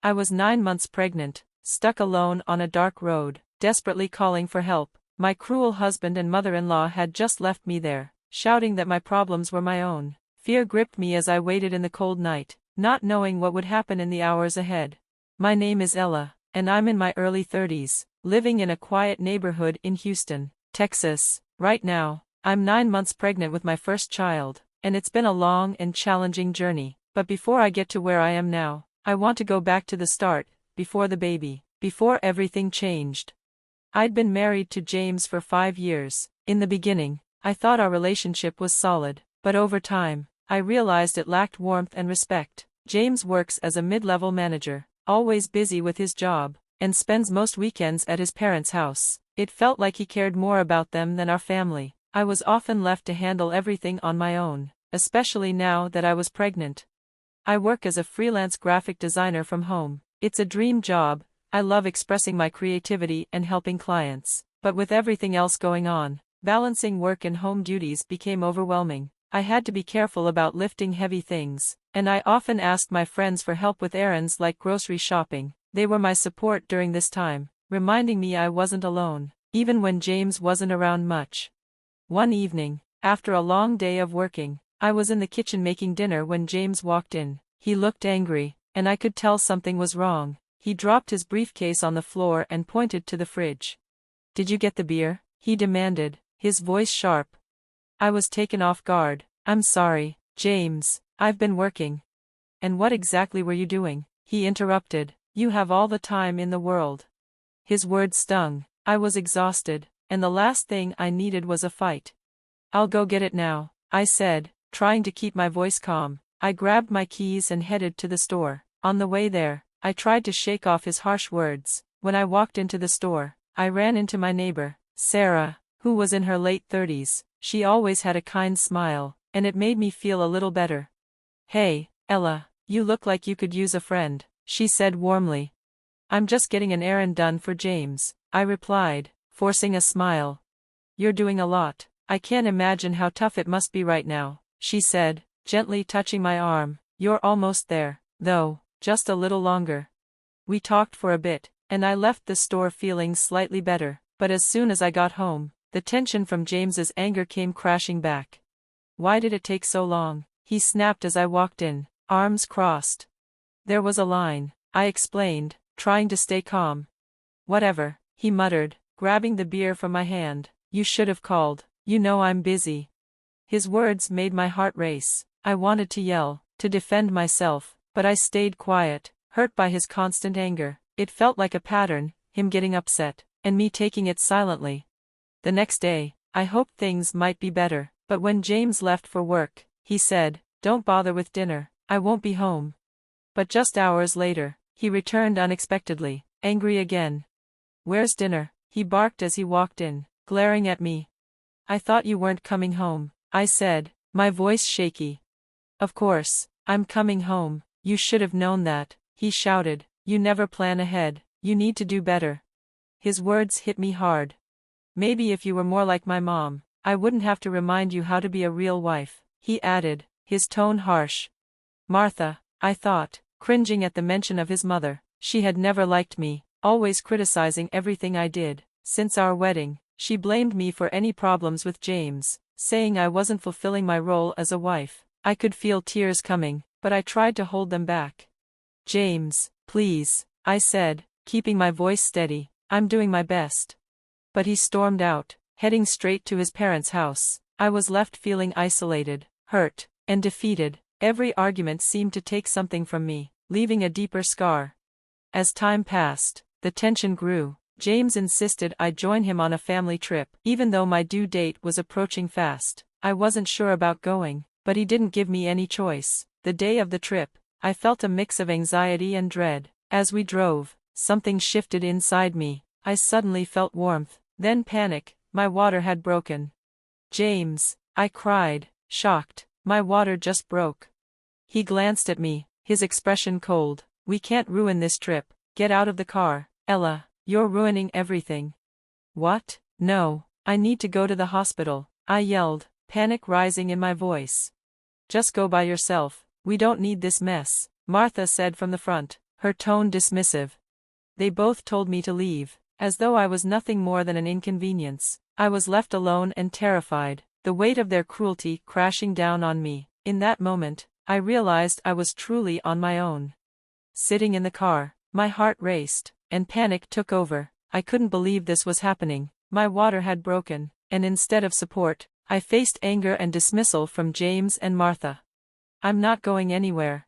I was 9 months pregnant, stuck alone on a dark road, desperately calling for help. My cruel husband and mother-in-law had just left me there, shouting that my problems were my own. Fear gripped me as I waited in the cold night, not knowing what would happen in the hours ahead. My name is Ella, and I'm in my early 30s, living in a quiet neighborhood in Houston, Texas. Right now, I'm 9 months pregnant with my first child, and it's been a long and challenging journey. But before I get to where I am now, I want to go back to the start, before the baby, before everything changed. I'd been married to James for 5 years. In the beginning, I thought our relationship was solid, but over time, I realized it lacked warmth and respect. James works as a mid-level manager, always busy with his job, and spends most weekends at his parents' house. It felt like he cared more about them than our family. I was often left to handle everything on my own, especially now that I was pregnant. I work as a freelance graphic designer from home. It's a dream job. I love expressing my creativity and helping clients. But with everything else going on, balancing work and home duties became overwhelming. I had to be careful about lifting heavy things, and I often asked my friends for help with errands like grocery shopping. They were my support during this time, reminding me I wasn't alone, even when James wasn't around much. One evening, after a long day of working, I was in the kitchen making dinner when James walked in. He looked angry, and I could tell something was wrong. He dropped his briefcase on the floor and pointed to the fridge. "Did you get the beer?" he demanded, his voice sharp. I was taken off guard. "I'm sorry, James, I've been working." "And what exactly were you doing?" he interrupted. "You have all the time in the world." His words stung. I was exhausted, and the last thing I needed was a fight. "I'll go get it now," I said, trying to keep my voice calm. I grabbed my keys and headed to the store. On the way there, I tried to shake off his harsh words. When I walked into the store, I ran into my neighbor, Sarah, who was in her late 30s. She always had a kind smile, and it made me feel a little better. "Hey, Ella, you look like you could use a friend," she said warmly. "I'm just getting an errand done for James," I replied, forcing a smile. "You're doing a lot. I can't imagine how tough it must be right now," she said, gently touching my arm. "You're almost there, though, just a little longer." We talked for a bit, and I left the store feeling slightly better, but as soon as I got home, the tension from James's anger came crashing back. "Why did it take so long?" he snapped as I walked in, arms crossed. "There was a line," I explained, trying to stay calm. "Whatever," he muttered, grabbing the beer from my hand. "You should have called. You know I'm busy." His words made my heart race. I wanted to yell, to defend myself, but I stayed quiet, hurt by his constant anger. It felt like a pattern, him getting upset, and me taking it silently. The next day, I hoped things might be better, but when James left for work, he said, "Don't bother with dinner, I won't be home." But just hours later, he returned unexpectedly, angry again. "Where's dinner?" he barked as he walked in, glaring at me. "I thought you weren't coming home," I said, my voice shaky. "Of course, I'm coming home, you should have known that," he shouted. "You never plan ahead, you need to do better." His words hit me hard. "Maybe if you were more like my mom, I wouldn't have to remind you how to be a real wife," he added, his tone harsh. Martha, I thought, cringing at the mention of his mother. She had never liked me, always criticizing everything I did. Since our wedding, she blamed me for any problems with James, saying I wasn't fulfilling my role as a wife. I could feel tears coming, but I tried to hold them back. "James, please," I said, keeping my voice steady. "I'm doing my best." But he stormed out, heading straight to his parents' house. I was left feeling isolated, hurt, and defeated. Every argument seemed to take something from me, leaving a deeper scar. As time passed, the tension grew. James insisted I join him on a family trip. Even though my due date was approaching fast, I wasn't sure about going, but he didn't give me any choice. The day of the trip, I felt a mix of anxiety and dread. As we drove, something shifted inside me. I suddenly felt warmth, then panic. My water had broken. "James," I cried, shocked, "my water just broke." He glanced at me, his expression cold. "We can't ruin this trip. Get out of the car, Ella. You're ruining everything." "What? No, I need to go to the hospital," I yelled, panic rising in my voice. "Just go by yourself, we don't need this mess," Martha said from the front. her tone dismissive. They both told me to leave, as though I was nothing more than an inconvenience. I was left alone and terrified, the weight of their cruelty crashing down on me. In that moment, I realized I was truly on my own. Sitting in the car, my heart raced, and panic took over. I couldn't believe this was happening. My water had broken, and instead of support, I faced anger and dismissal from James and Martha. "I'm not going anywhere,"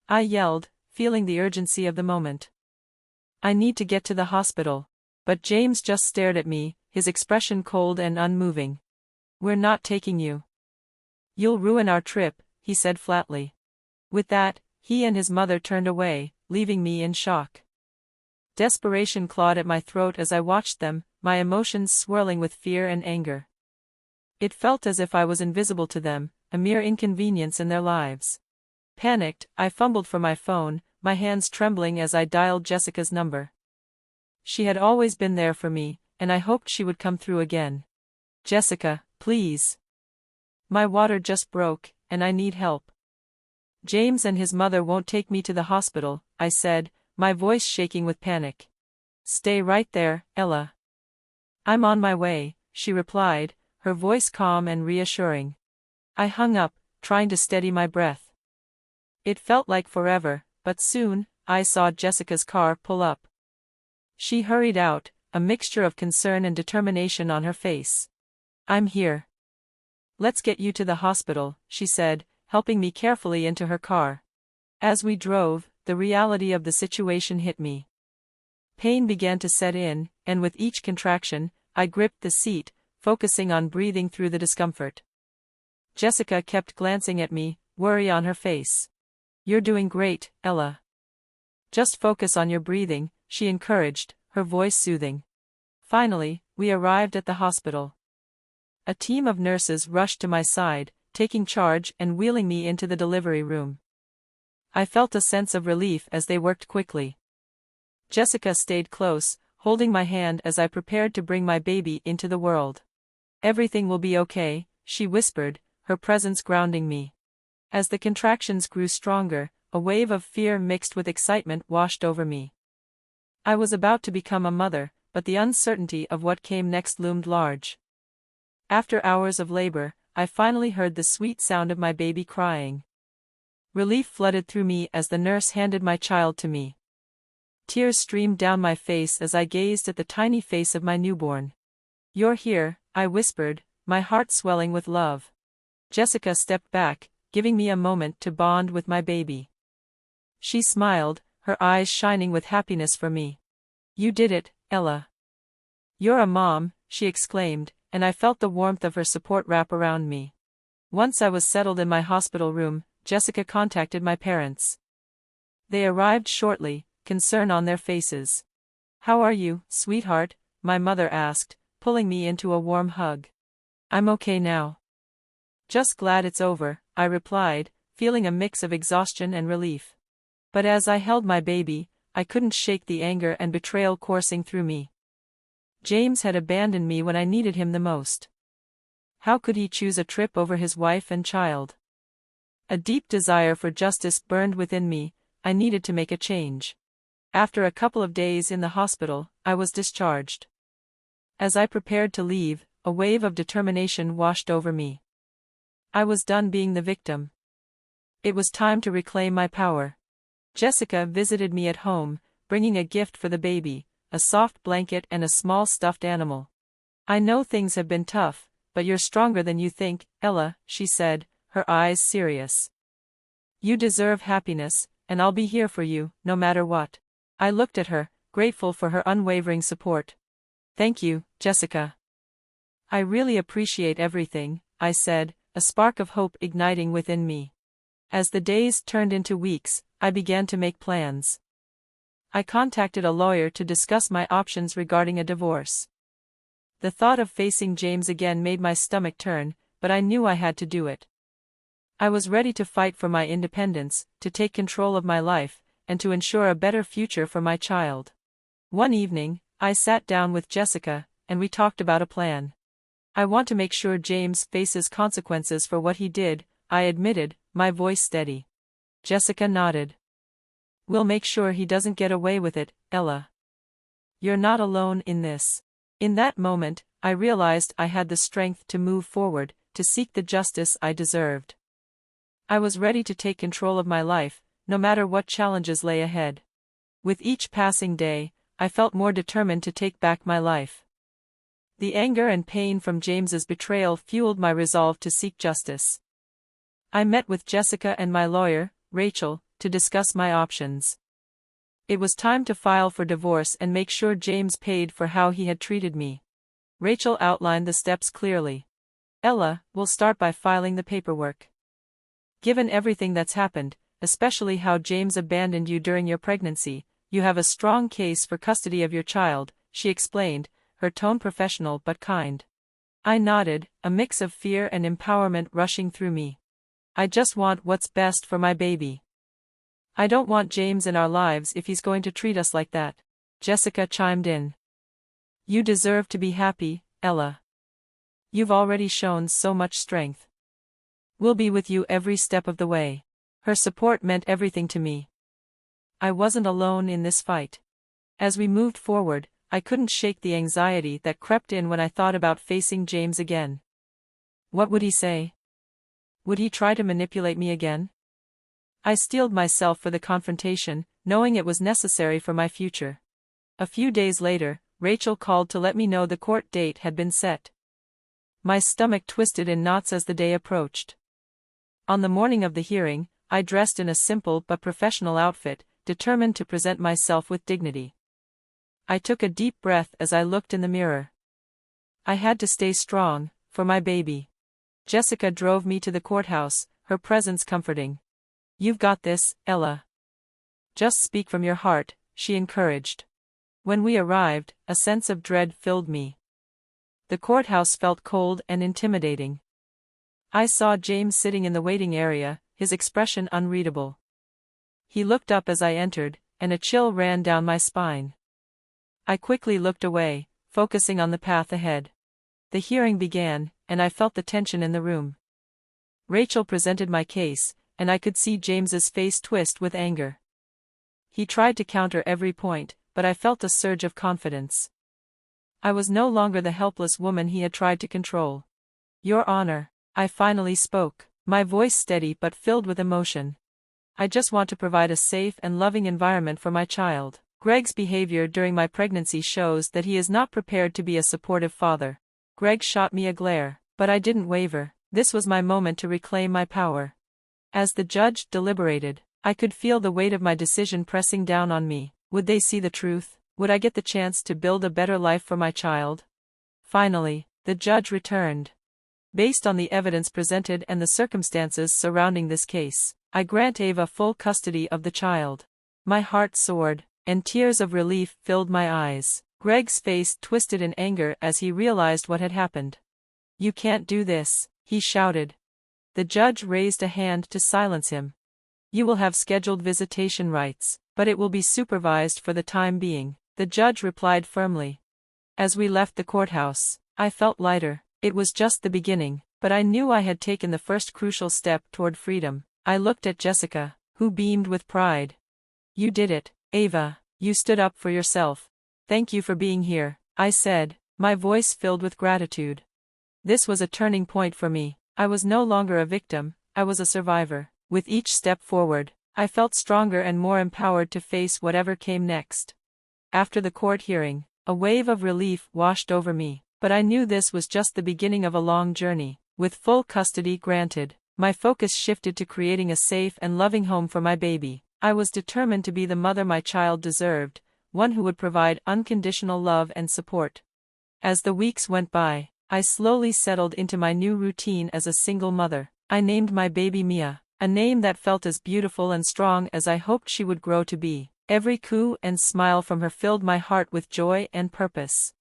I yelled, feeling the urgency of the moment. "I need to get to the hospital." But James just stared at me, his expression cold and unmoving. "We're not taking you. You'll ruin our trip," he said flatly. With that, he and his mother turned away, leaving me in shock. Desperation clawed at my throat as I watched them, my emotions swirling with fear and anger. It felt as if I was invisible to them, a mere inconvenience in their lives. Panicked, I fumbled for my phone, my hands trembling as I dialed Jessica's number. She had always been there for me, and I hoped she would come through again. "Jessica, please. My water just broke, and I need help." "James and his mother won't take me to the hospital," I said, my voice shaking with panic. "Stay right there, Ella. I'm on my way," she replied, her voice calm and reassuring. I hung up, trying to steady my breath. It felt like forever, but soon, I saw Jessica's car pull up. She hurried out, a mixture of concern and determination on her face. "I'm here. Let's get you to the hospital," she said, helping me carefully into her car. As we drove, the reality of the situation hit me. Pain began to set in, and with each contraction, I gripped the seat, focusing on breathing through the discomfort. Jessica kept glancing at me, worry on her face. "You're doing great, Ella. Just focus on your breathing," she encouraged, her voice soothing. Finally, we arrived at the hospital. A team of nurses rushed to my side, taking charge and wheeling me into the delivery room. I felt a sense of relief as they worked quickly. Jessica stayed close, holding my hand as I prepared to bring my baby into the world. "Everything will be okay," she whispered, her presence grounding me. As the contractions grew stronger, a wave of fear mixed with excitement washed over me. I was about to become a mother, but the uncertainty of what came next loomed large. After hours of labor, I finally heard the sweet sound of my baby crying. Relief flooded through me as the nurse handed my child to me. Tears streamed down my face as I gazed at the tiny face of my newborn. "You're here," I whispered, my heart swelling with love. Jessica stepped back, giving me a moment to bond with my baby. She smiled, her eyes shining with happiness for me. "You did it, Ella. You're a mom," she exclaimed, and I felt the warmth of her support wrap around me. Once I was settled in my hospital room, Jessica contacted my parents. They arrived shortly, concern on their faces. "How are you, sweetheart?" my mother asked, pulling me into a warm hug. "I'm okay now. Just glad it's over," I replied, feeling a mix of exhaustion and relief. But as I held my baby, I couldn't shake the anger and betrayal coursing through me. James had abandoned me when I needed him the most. How could he choose a trip over his wife and child? A deep desire for justice burned within me. I needed to make a change. After a couple of days in the hospital, I was discharged. As I prepared to leave, a wave of determination washed over me. I was done being the victim. It was time to reclaim my power. Jessica visited me at home, bringing a gift for the baby, a soft blanket and a small stuffed animal. "I know things have been tough, but you're stronger than you think, Ella," she said, her eyes serious. "You deserve happiness, and I'll be here for you, no matter what." I looked at her, grateful for her unwavering support. "Thank you, Jessica. I really appreciate everything," I said, a spark of hope igniting within me. As the days turned into weeks, I began to make plans. I contacted a lawyer to discuss my options regarding a divorce. The thought of facing James again made my stomach turn, but I knew I had to do it. I was ready to fight for my independence, to take control of my life, and to ensure a better future for my child. One evening, I sat down with Jessica, and we talked about a plan. "I want to make sure James faces consequences for what he did," I admitted, my voice steady. Jessica nodded. We'll make sure he doesn't get away with it, Ella. You're not alone in this. In that moment, I realized I had the strength to move forward, to seek the justice I deserved. I was ready to take control of my life, no matter what challenges lay ahead. With each passing day, I felt more determined to take back my life. The anger and pain from James's betrayal fueled my resolve to seek justice. I met with Jessica and my lawyer, Rachel, to discuss my options. It was time to file for divorce and make sure James paid for how he had treated me. Rachel outlined the steps clearly. Ella, we'll start by filing the paperwork. Given everything that's happened, especially how James abandoned you during your pregnancy, you have a strong case for custody of your child, she explained, her tone professional but kind. I nodded, a mix of fear and empowerment rushing through me. I just want what's best for my baby. I don't want James in our lives if he's going to treat us like that. Jessica chimed in. You deserve to be happy, Ella. You've already shown so much strength. We'll be with you every step of the way. Her support meant everything to me. I wasn't alone in this fight. As we moved forward, I couldn't shake the anxiety that crept in when I thought about facing James again. What would he say? Would he try to manipulate me again? I steeled myself for the confrontation, knowing it was necessary for my future. A few days later, Rachel called to let me know the court date had been set. My stomach twisted in knots as the day approached. On the morning of the hearing, I dressed in a simple but professional outfit, determined to present myself with dignity. I took a deep breath as I looked in the mirror. I had to stay strong, for my baby. Jessica drove me to the courthouse, her presence comforting. You've got this, Ella. Just speak from your heart, she encouraged. When we arrived, a sense of dread filled me. The courthouse felt cold and intimidating. I saw James sitting in the waiting area, his expression unreadable. He looked up as I entered, and a chill ran down my spine. I quickly looked away, focusing on the path ahead. The hearing began, and I felt the tension in the room. Rachel presented my case, and I could see James's face twist with anger. He tried to counter every point, but I felt a surge of confidence. I was no longer the helpless woman he had tried to control. Your Honor, I finally spoke, my voice steady but filled with emotion. I just want to provide a safe and loving environment for my child. Greg's behavior during my pregnancy shows that he is not prepared to be a supportive father. Greg shot me a glare, but I didn't waver. This was my moment to reclaim my power. As the judge deliberated, I could feel the weight of my decision pressing down on me. Would they see the truth? Would I get the chance to build a better life for my child? Finally, the judge returned. Based on the evidence presented and the circumstances surrounding this case, I grant Ava full custody of the child. My heart soared, and tears of relief filled my eyes. Greg's face twisted in anger as he realized what had happened. You can't do this, he shouted. The judge raised a hand to silence him. You will have scheduled visitation rights, but it will be supervised for the time being, the judge replied firmly. As we left the courthouse, I felt lighter. It was just the beginning, but I knew I had taken the first crucial step toward freedom. I looked at Jessica, who beamed with pride. You did it, Ava. You stood up for yourself. Thank you for being here, I said, my voice filled with gratitude. This was a turning point for me. I was no longer a victim, I was a survivor. With each step forward, I felt stronger and more empowered to face whatever came next. After the court hearing, a wave of relief washed over me, but I knew this was just the beginning of a long journey. With full custody granted, my focus shifted to creating a safe and loving home for my baby. I was determined to be the mother my child deserved, one who would provide unconditional love and support. As the weeks went by, I slowly settled into my new routine as a single mother. I named my baby Mia, a name that felt as beautiful and strong as I hoped she would grow to be. Every coo and smile from her filled my heart with joy and purpose.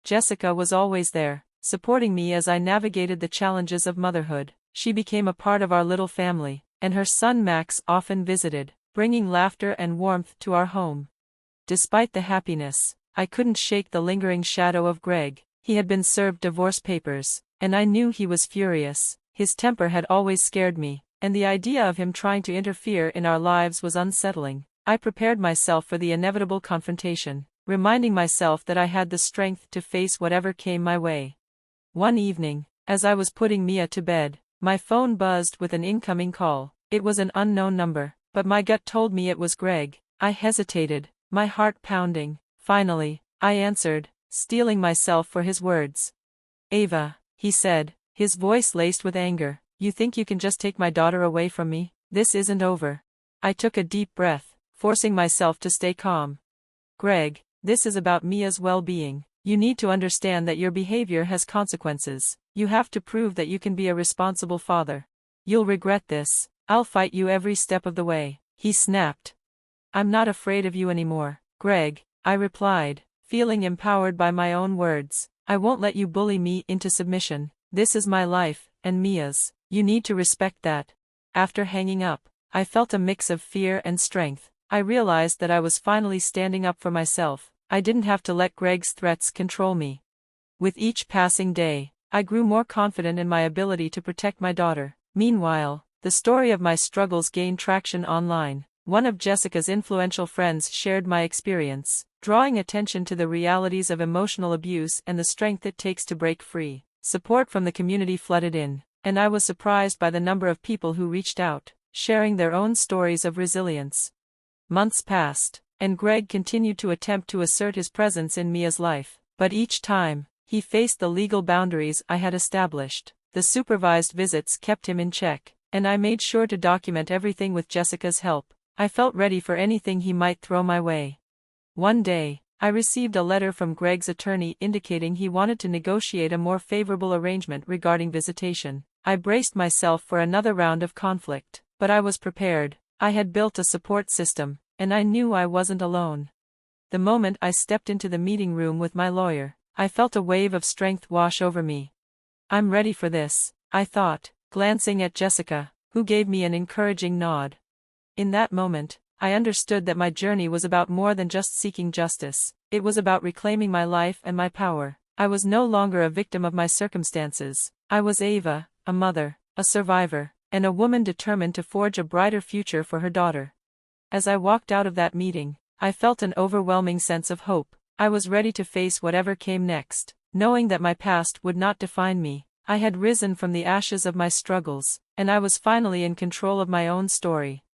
Jessica was always there, supporting me as I navigated the challenges of motherhood. She became a part of our little family, and her son Max often visited, bringing laughter and warmth to our home. Despite the happiness, I couldn't shake the lingering shadow of Greg. He had been served divorce papers, and I knew he was furious. His temper had always scared me, and the idea of him trying to interfere in our lives was unsettling. I prepared myself for the inevitable confrontation, reminding myself that I had the strength to face whatever came my way. One evening, as I was putting Mia to bed, my phone buzzed with an incoming call. It was an unknown number, but my gut told me it was Greg. I hesitated, my heart pounding. Finally, I answered, steeling myself for his words. "Ava," he said, his voice laced with anger, "you think you can just take my daughter away from me? This isn't over." I took a deep breath, forcing myself to stay calm. "Greg, this is about Mia's well-being. You need to understand that your behavior has consequences. You have to prove that you can be a responsible father. You'll regret this. I'll fight you every step of the way," he snapped. "I'm not afraid of you anymore, Greg," I replied, feeling empowered by my own words. "I won't let you bully me into submission. This is my life, and Mia's. You need to respect that." After hanging up, I felt a mix of fear and strength. I realized that I was finally standing up for myself. I didn't have to let Greg's threats control me. With each passing day, I grew more confident in my ability to protect my daughter. Meanwhile, the story of my struggles gained traction online. One of Jessica's influential friends shared my experience, drawing attention to the realities of emotional abuse and the strength it takes to break free. Support from the community flooded in, and I was surprised by the number of people who reached out, sharing their own stories of resilience. Months passed, and Greg continued to attempt to assert his presence in Mia's life, but each time, he faced the legal boundaries I had established. The supervised visits kept him in check, and I made sure to document everything with Jessica's help. I felt ready for anything he might throw my way. One day, I received a letter from Greg's attorney indicating he wanted to negotiate a more favorable arrangement regarding visitation. I braced myself for another round of conflict, but I was prepared. I had built a support system, and I knew I wasn't alone. The moment I stepped into the meeting room with my lawyer, I felt a wave of strength wash over me. "I'm ready for this," I thought, glancing at Jessica, who gave me an encouraging nod. In that moment, I understood that my journey was about more than just seeking justice. It was about reclaiming my life and my power. I was no longer a victim of my circumstances. I was Ava, a mother, a survivor, and a woman determined to forge a brighter future for her daughter. As I walked out of that meeting, I felt an overwhelming sense of hope. I was ready to face whatever came next, knowing that my past would not define me. I had risen from the ashes of my struggles, and I was finally in control of my own story.